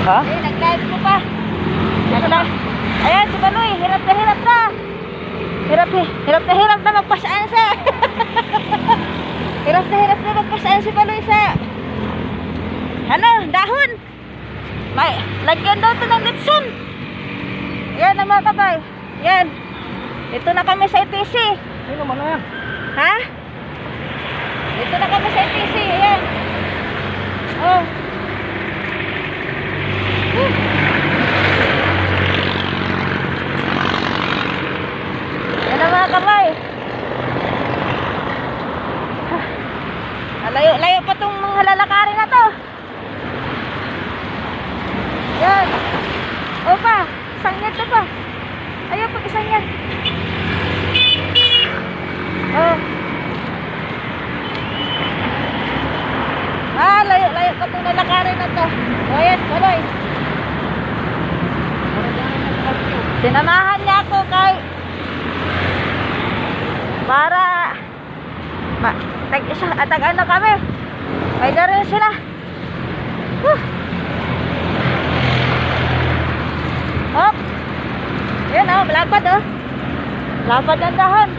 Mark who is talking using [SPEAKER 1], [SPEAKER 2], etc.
[SPEAKER 1] Ha?
[SPEAKER 2] Eh, nag-live ko pa. Ayan, si Baloy, hirap na hirap na. Hirap na magpasaan sa. Hirap na magpasaan si Baloy sa. Ano, dahon. May, lagyan daw ito ng litson. Yan ang mga kabay. Yan. Dito na kami sa ETC.
[SPEAKER 1] Ay naman na yan.
[SPEAKER 2] Ha? Dito na kami sa ETC. Ayan. Oh. Yan ang mga kamay. Layo pa itong mga lalakarin na to. Yan. O pa, isang yan to pa. Ayaw pa, isang yan. Oh. Layo pa itong lalakarin na to. O yan, Baloy. Sinamahan niya ako kay para tag-ano kami. May darin sila. Hop. Yan oh, lapad oh. Lapad ang dahon.